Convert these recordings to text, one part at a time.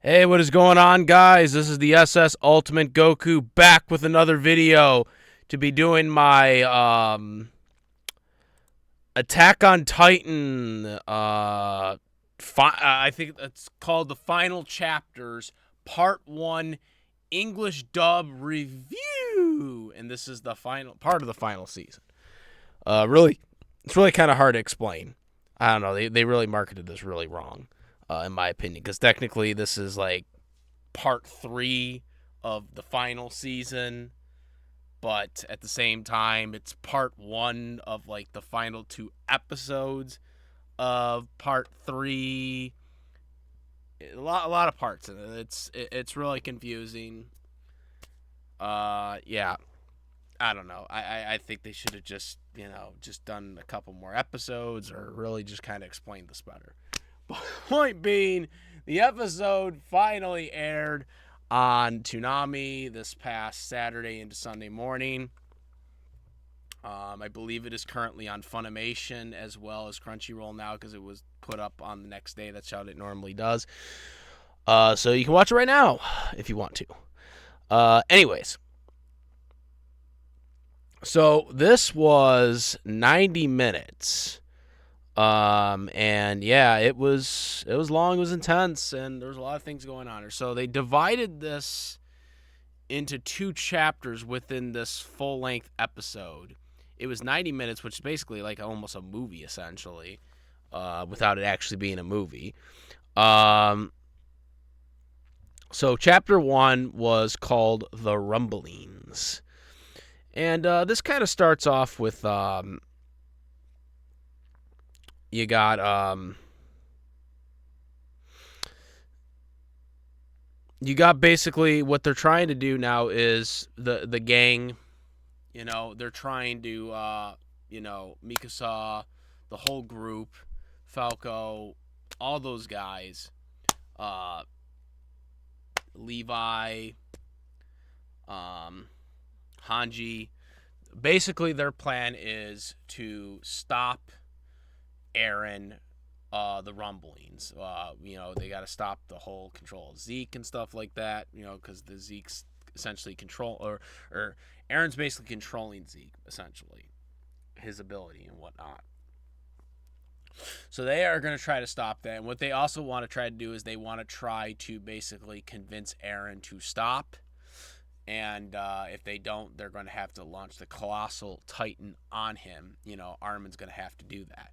Hey, what is going on, guys? This is the SS Ultimate Goku back with another video to be doing my Attack on Titan. I think it's called the Final Chapters, Part One, English Dub Review, and this is the final part of the final season. It's really kind of hard to explain. I don't know. They really marketed this really wrong, in my opinion, because technically this is like part three of the final season, but at the same time, it's part one of like the final two episodes of part three. A lot of parts in it. It's really confusing. Yeah, I don't know. I think they should have just done a couple more episodes or really just kind of explained this better. Point being, the episode finally aired on Toonami this past Saturday into Sunday morning. I believe it is currently on Funimation as well as Crunchyroll now because it was put up on the next day. That's how it normally does. So you can watch it right now if you want to. Anyways, so this was 90 minutes. And yeah, it was long, it was intense, and there was a lot of things going on here. So they divided this into two chapters within this full-length episode. It was 90 minutes, which is basically like almost a movie essentially, without it actually being a movie. So chapter 1 was called The Rumblings. And this kind of starts off with you got basically what they're trying to do now is the gang, they're trying to Mikasa, the whole group, Falco, all those guys, uh Levi, Hange. Basically their plan is to stop Eren, the rumblings. They got to stop the whole control of Zeke and stuff like that. Because the Zeke's essentially or Eren's basically controlling Zeke, essentially, his ability and whatnot. So they are going to try to stop that. And what they also want to try to do is they want to try to basically convince Eren to stop. And if they don't, they're going to have to launch the Colossal Titan on him. Armin's going to have to do that.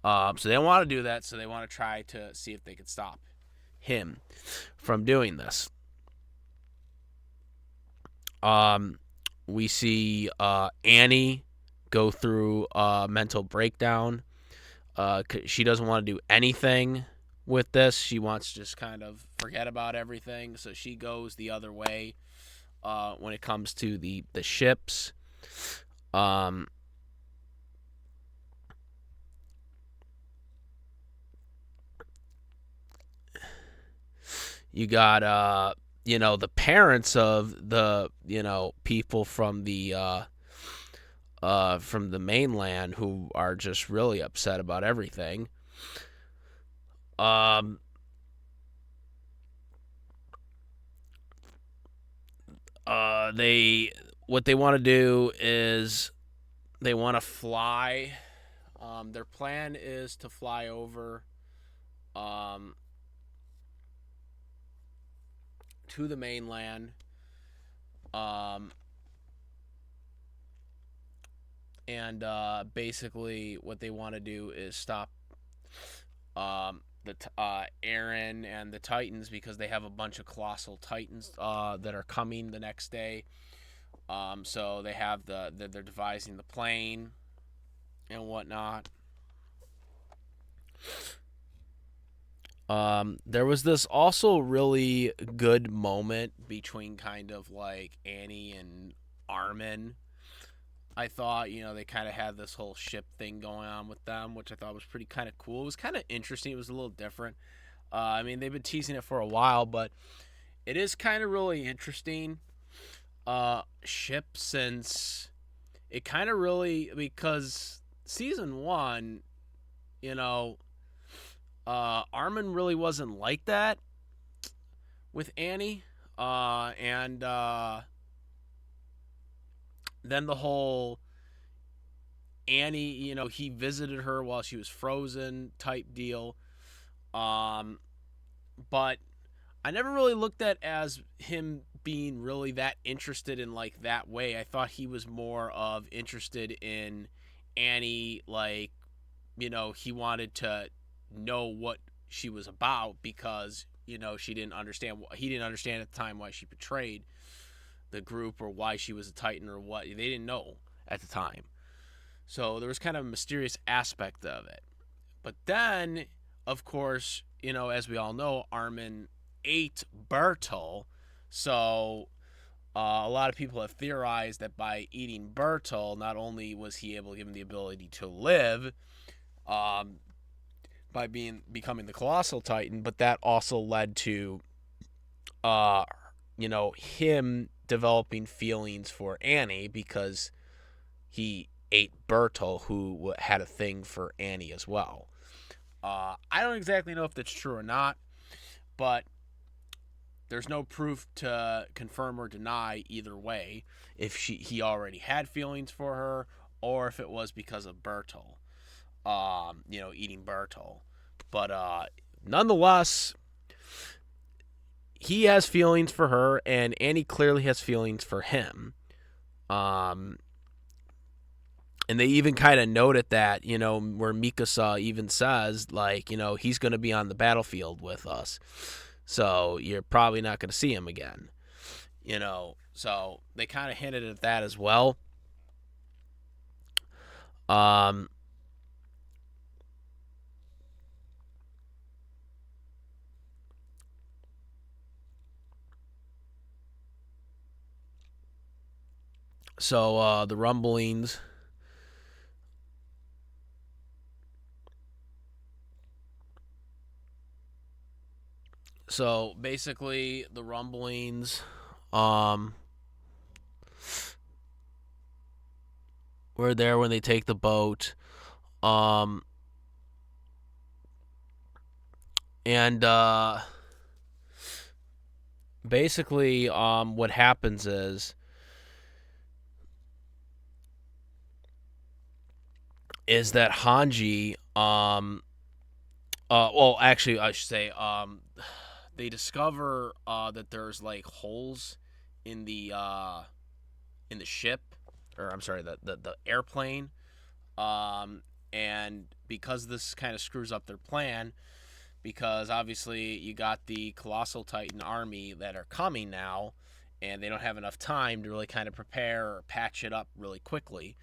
So they don't want to do that, so they want to try to see if they can stop him from doing this. We see Annie go through a mental breakdown. She doesn't want to do anything with this. She wants to just kind of forget about everything, so she goes the other way when it comes to the ships. You got the parents of the people from the mainland who are just really upset about everything. They what they want to do is they want to fly. Their plan is to fly over to the mainland, and basically what they want to do is stop Eren and the Titans because they have a bunch of colossal Titans that are coming the next day. So they have they're devising the plane and whatnot. There was this also really good moment between kind of like Annie and Armin. I thought, they kind of had this whole ship thing going on with them, which I thought was pretty kind of cool. It was kind of interesting. It was a little different. I mean, they've been teasing it for a while, but it is kind of really interesting ship since it kind of really, because season one, you know, Armin really wasn't like that. with Annie, and then the whole Annie, he visited her while she was frozen type deal. Um, but I never really looked at as him being really that interested in like that way. I thought he was more of interested in Annie, like, he wanted to know what she was about because, she didn't understand, he didn't understand at the time why she betrayed the group or why she was a Titan or what. They didn't know at the time. So there was kind of a mysterious aspect of it. But then, of course, as we all know, Armin ate Bertel. So a lot of people have theorized that by eating Bertel, not only was he able to give him the ability to live um, by becoming the Colossal Titan, but that also led to, uh, him developing feelings for Annie because he ate Bertel, who had a thing for Annie as well. I don't exactly know if that's true or not, but there's no proof to confirm or deny either way if he already had feelings for her or if it was because of Bertel, eating Bertel. But nonetheless, he has feelings for her, and Annie clearly has feelings for him. Um, and they even kind of noted that, where Mikasa even says, like, he's going to be on the battlefield with us. So you're probably not going to see him again. So they kind of hinted at that as well. Um, so the rumblings. So basically, the rumblings were there when they take the boat. Um, and basically, what happens is that Hanji, well, actually, I should say, they discover that there's like holes in the ship, or I'm sorry, the airplane, and because this kind of screws up their plan, because obviously you got the Colossal Titan army that are coming now, and they don't have enough time to really kind of prepare or patch it up really quickly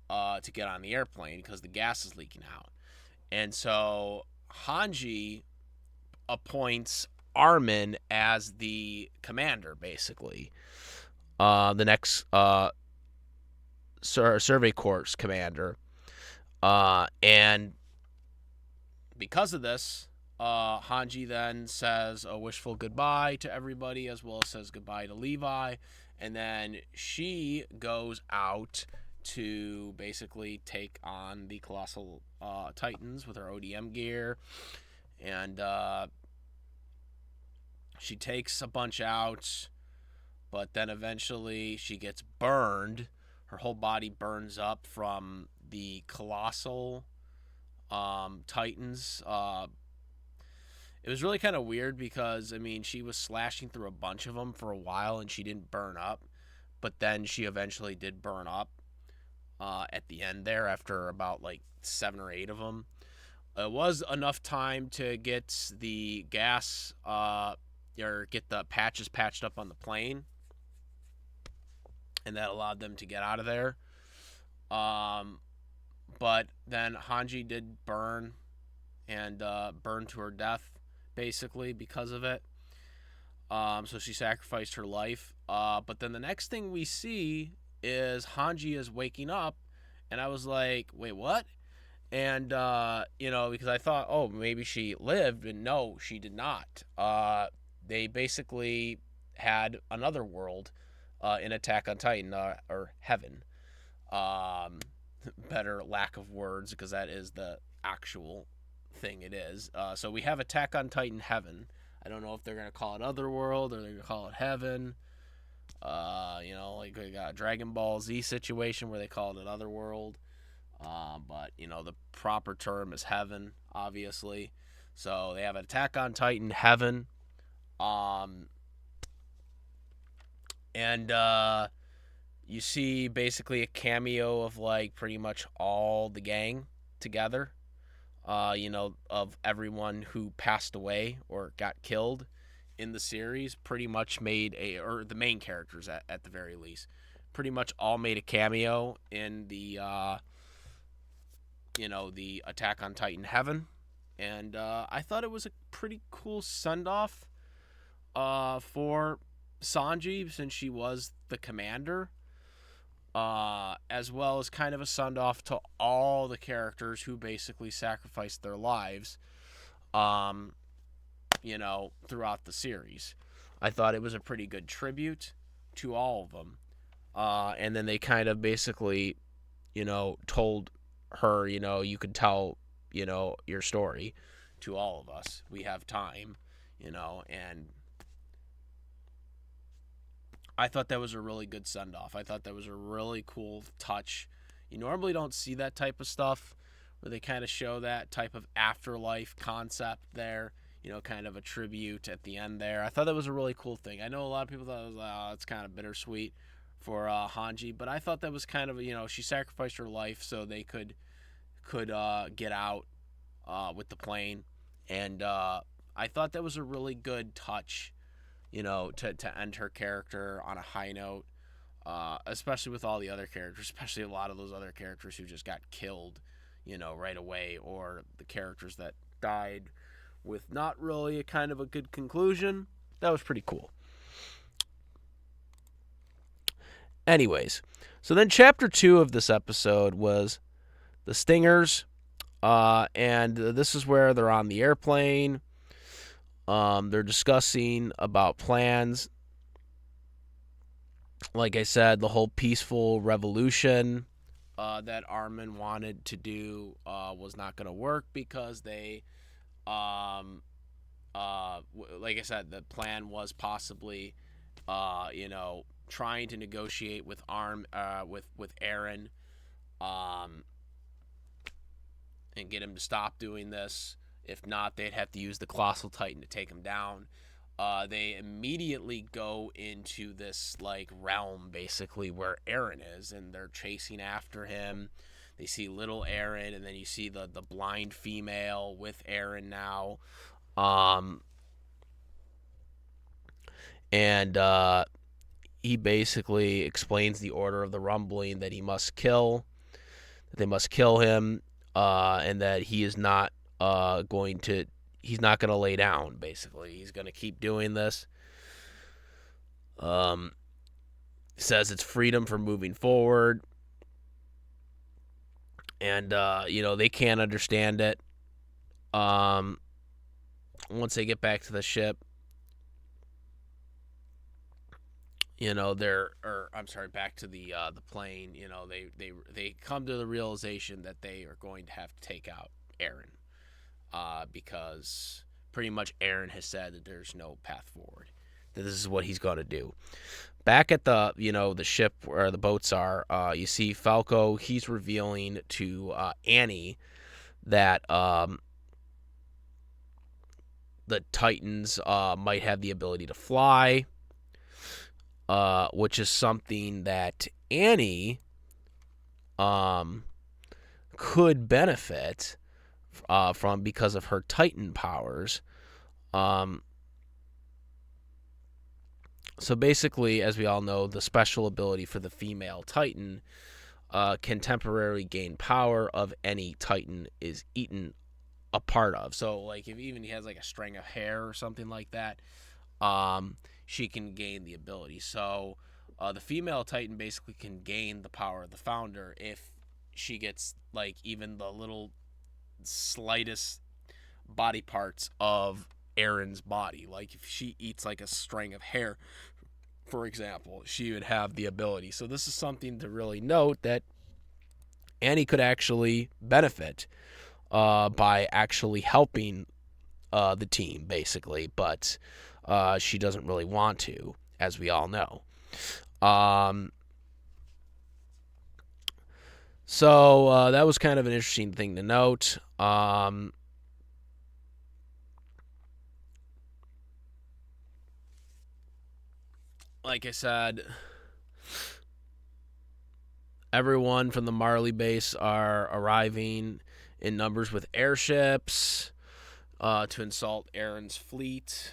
to get on the airplane because the gas is leaking out. And so Hanji appoints Armin as the commander, basically. The next survey corps commander. And because of this, Hanji then says a wishful goodbye to everybody, as well as says goodbye to Levi. And then she goes out to basically take on the Colossal Titans with her ODM gear. And she takes a bunch out, but then eventually she gets burned. Her whole body burns up from the Colossal Titans. It was really kind of weird because, I mean, she was slashing through a bunch of them for a while and she didn't burn up. But then she eventually did burn up at the end there after about like 7 or 8 of them. It was enough time to get the gas or get the patches patched up on the plane. And that allowed them to get out of there. But then Hanji did burn and burned to her death, basically, because of it. So she sacrificed her life. But then the next thing we see is Hanji is waking up, and I was like, wait, what? And, because I thought, oh, maybe she lived, and no, she did not. They basically had another world in Attack on Titan, or Heaven. Better lack of words, because that is the actual thing it is. So we have Attack on Titan Heaven. I don't know if they're gonna call it Otherworld or they're gonna call it Heaven. Like we got a Dragon Ball Z situation where they called it Otherworld. But the proper term is Heaven, obviously. So they have an Attack on Titan Heaven. And you see basically a cameo of like pretty much all the gang together. Of everyone who passed away or got killed in the series, pretty much or the main characters at the very least, pretty much all made a cameo in the the Attack on Titan Heaven. And I thought it was a pretty cool send off for Sanji, since she was the commander, as well as kind of a send off to all the characters who basically sacrificed their lives, throughout the series. I thought it was a pretty good tribute to all of them. And then they kind of basically, told her, you could tell, your story to all of us. We have time, and I thought that was a really good send off. I thought that was a really cool touch. You normally don't see that type of stuff where they kind of show that type of afterlife concept there, kind of a tribute at the end there. I thought that was a really cool thing. I know a lot of people thought it was, it's kind of bittersweet for Hange, but I thought that was kind of, she sacrificed her life so they could get out with the plane. And I thought that was a really good touch, to end her character on a high note, especially with all the other characters, especially a lot of those other characters who just got killed, right away, or the characters that died with not really a kind of a good conclusion. That was pretty cool. Anyways, so then chapter 2 of this episode was the Stingers, and this is where they're on the airplane. They're discussing about plans. Like I said, the whole peaceful revolution that Armin wanted to do was not going to work because they, like I said, the plan was possibly, trying to negotiate with with Eren, and get him to stop doing this. If not, they'd have to use the Colossal Titan to take him down. They immediately go into this like realm basically where Eren is, and they're chasing after him. They see little Eren, and then you see the blind female with Eren now. And he basically explains the order of the rumbling, that they must kill him, and that he is not he's not going to lay down, basically. He's going to keep doing this. Says it's freedom for moving forward. And, they can't understand it. Once they get back to the ship, back to the plane, they come to the realization that they are going to have to take out Eren. Because pretty much Eren has said that there's no path forward, that this is what he's going to do. Back at the the ship where the boats are, you see Falco. He's revealing to Annie that the Titans might have the ability to fly, which is something that Annie could benefit from because of her Titan powers. So basically, as we all know, the special ability for the female Titan can temporarily gain power of any Titan is eaten a part of. So, like, if even he has like a string of hair or something like that, she can gain the ability. So, the female Titan basically can gain the power of the founder if she gets like even the little slightest body parts of Eren's body. Like if she eats like a string of hair, for example, she would have the ability. So this is something to really note, that Annie could actually benefit by actually helping the team, basically, but she doesn't really want to, as we all know. So that was kind of an interesting thing to note. Like I said, everyone from the Marley base are arriving in numbers with airships to insult Eren's fleet.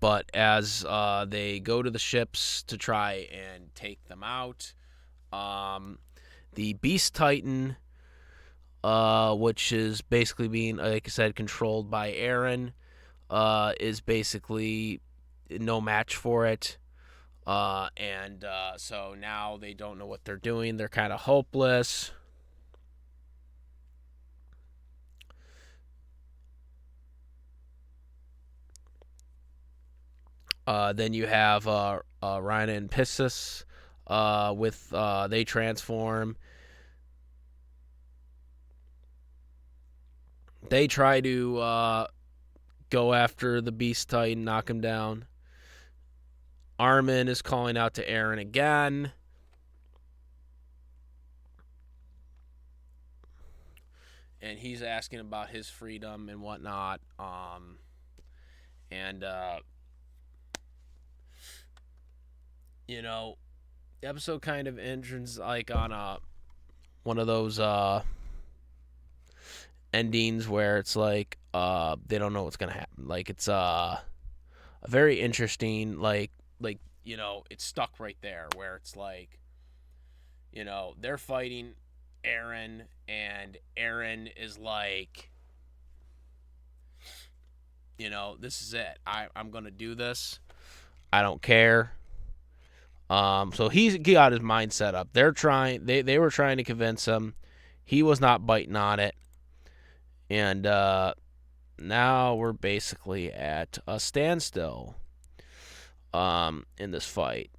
But as they go to the ships to try and take them out, the Beast Titan, which is basically being, like I said, controlled by Eren, is basically no match for it. And so now they don't know what they're doing. They're kind of hopeless. Then you have Rhina and Pisces with they transform. They try to go after the Beast Titan, knock him down. Armin is calling out to Eren again. And he's asking about his freedom and whatnot. And you know, the episode kind of ends like on one of those endings where it's like they don't know what's gonna happen. Like it's a very interesting like it's stuck right there where it's like they're fighting Eren and Eren is like this is it. I'm gonna do this. I don't care. So he got his mind set up. They were trying to convince him. He was not biting on it. And now we're basically at a standstill in this fight.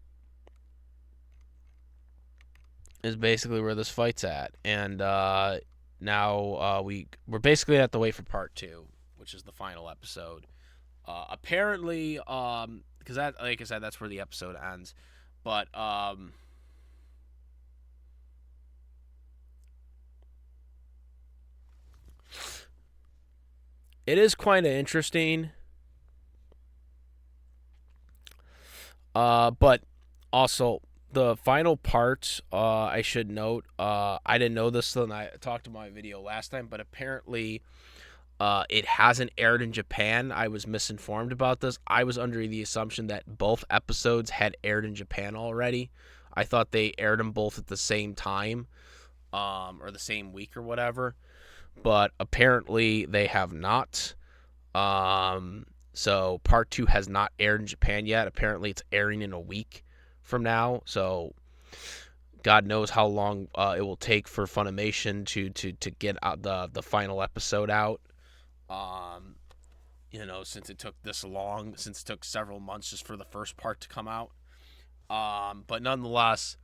Is basically where this fight's at. And now we're basically at the wait for part 2, which is the final episode. Apparently, because that, like I said, that's where the episode ends. But it is quite interesting. But also the final part, I should note, I didn't know this when I talked about my video last time, but apparently it hasn't aired in Japan. I was misinformed about this. I was under the assumption that both episodes had aired in Japan already. I thought they aired them both at the same time, or the same week or whatever. But apparently they have not. So part 2 has not aired in Japan yet. Apparently it's airing in a week from now. So God knows how long it will take for Funimation to get out the final episode out. Since it took this long, since it took several months just for the first part to come out. But nonetheless,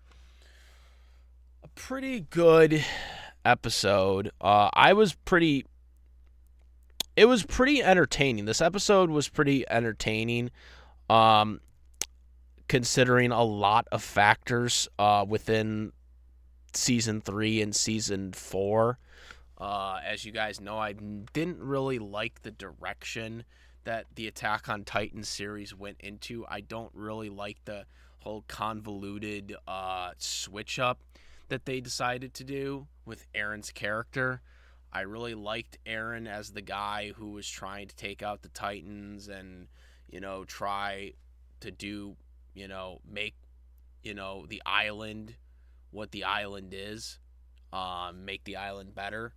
a pretty good episode. It was pretty entertaining. This episode was pretty entertaining, considering a lot of factors within season 3 and season 4. As you guys know, I didn't really like the direction that the Attack on Titan series went into. I don't really like the whole convoluted switch up that they decided to do with Eren's character. I really liked Eren as the guy who was trying to take out the Titans and, try to do, make, the island what the island is, make the island better.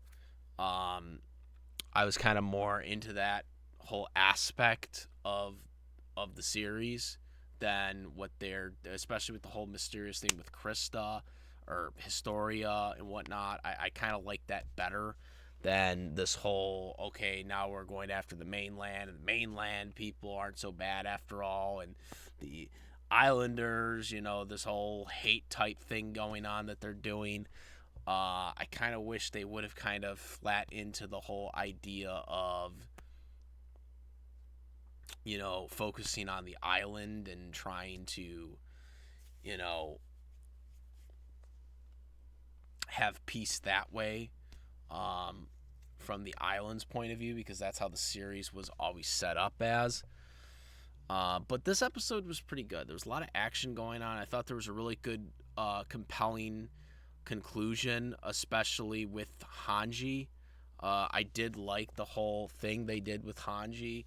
I was kind of more into that whole aspect of the series than what they're, especially with the whole mysterious thing with Krista or Historia and whatnot. I kind of like that better than this whole, okay, now we're going after the mainland, and the mainland people aren't so bad after all, and the islanders, this whole hate type thing going on that they're doing. I kind of wish they would have kind of flat into the whole idea of, focusing on the island and trying to, you know, have peace that way, um, from the island's point of view, because that's how the series was always set up as. But this episode was pretty good. There was a lot of action going on. I thought there was a really good, compelling conclusion, especially with Hange. I did like the whole thing they did with Hange.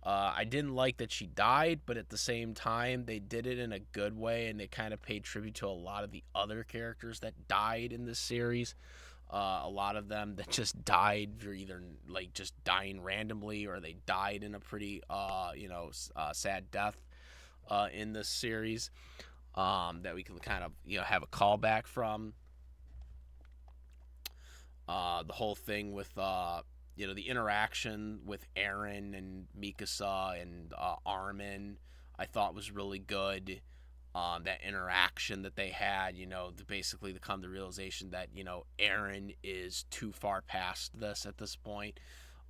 I didn't like that she died, but at the same time, they did it in a good way, and they kind of paid tribute to a lot of the other characters that died in this series. A lot of them that just died for either like just dying randomly, or they died in a pretty sad death in this series, that we can kind of have a callback from. The whole thing with the interaction with Eren and Mikasa and Armin, I thought was really good. That interaction that they had, to basically come to the realization that Eren is too far past this at this point.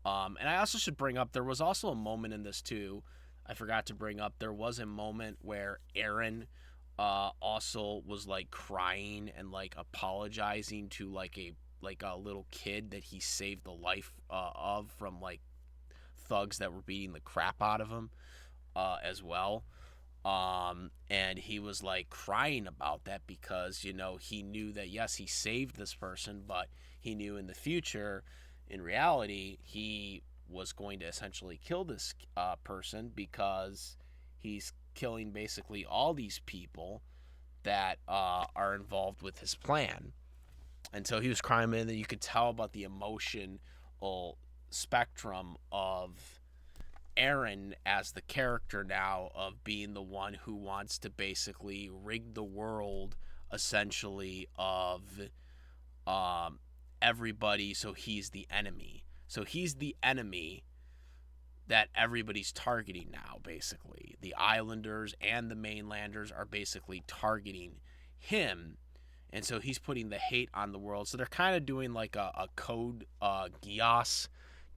And I also should bring up, there was also a moment in this too. I forgot to bring up, there was a moment where Eren also was like crying and like apologizing to like a little kid that he saved the life of from like thugs that were beating the crap out of him as well. And he was like crying about that because he knew that yes, he saved this person, but he knew in the future, in reality, he was going to essentially kill this person, because he's killing basically all these people that are involved with his plan. And so he was crying, and then you could tell about the emotional spectrum of Eren as the character now, of being the one who wants to basically rig the world, essentially, of everybody, so he's the enemy. So he's the enemy that everybody's targeting now, basically. The islanders and the mainlanders are basically targeting him. And so he's putting the hate on the world. So they're kind of doing like a Code Geass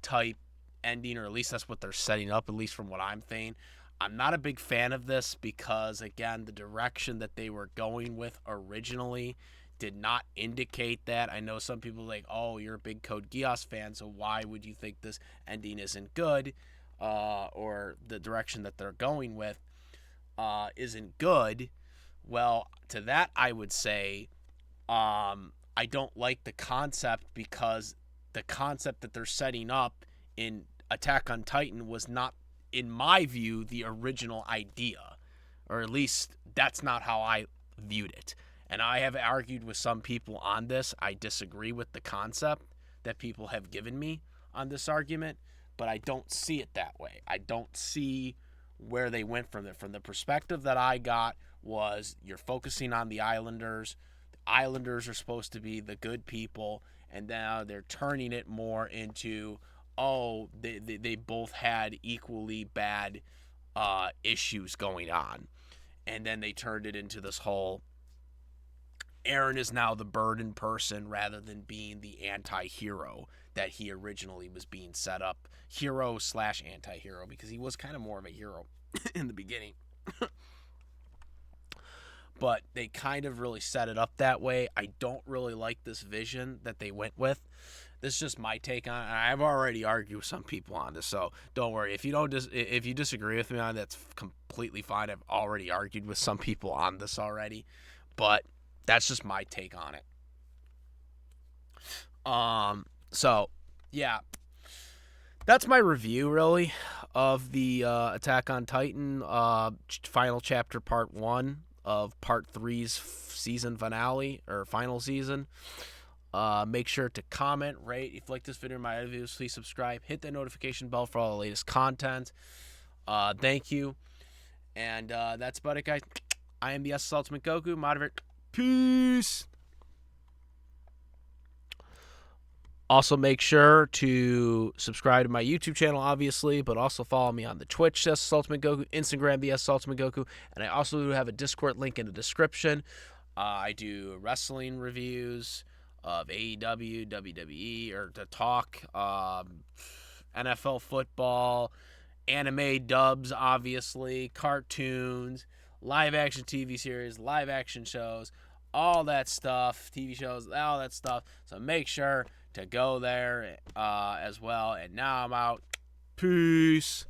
type ending, or at least that's what they're setting up, at least from what I'm saying. I'm not a big fan of this because, again, the direction that they were going with originally did not indicate that. I know some people are like, oh, you're a big Code Geass fan, so why would you think this ending isn't good? Or the direction that they're going with isn't good. Well, to that I would say, I don't like the concept, because the concept that they're setting up in Attack on Titan was not, in my view, the original idea. Or at least that's not how I viewed it. And I have argued with some people on this. I disagree with the concept that people have given me on this argument, but I don't see it that way. I don't see where they went from it. From the perspective that I got was, you're focusing on the Islanders. The Islanders are supposed to be the good people, and now they're turning it more into, oh, they both had equally bad issues going on. And then they turned it into this whole, Eren is now the burden person rather than being the anti-hero that he originally was being set up. Hero slash anti-hero, because he was kind of more of a hero in the beginning. But they kind of really set it up that way. I don't really like this vision that they went with. This is just my take on it. I've already argued with some people on this, so don't worry. If you disagree with me on it, that's completely fine. I've already argued with some people on this already, but that's just my take on it. So yeah, that's my review, really, of the Attack on Titan final chapter, part 1 of part 3's season finale, or final season. Make sure to comment, rate. If you like this video or my other videos, please subscribe. Hit that notification bell for all the latest content. Thank you. And that's about it, guys. I am the Ultimate Goku. Moderate. Peace. Also, make sure to subscribe to my YouTube channel, obviously, but also follow me on the Twitch, Ultimate Goku, Instagram, the Ultimate Goku, and I also have a Discord link in the description. I do wrestling reviews, of AEW, WWE, or to talk NFL football, anime dubs, obviously, cartoons, live action TV series, live action shows, all that stuff, TV shows, all that stuff. So make sure to go there as well. And now I'm out. Peace.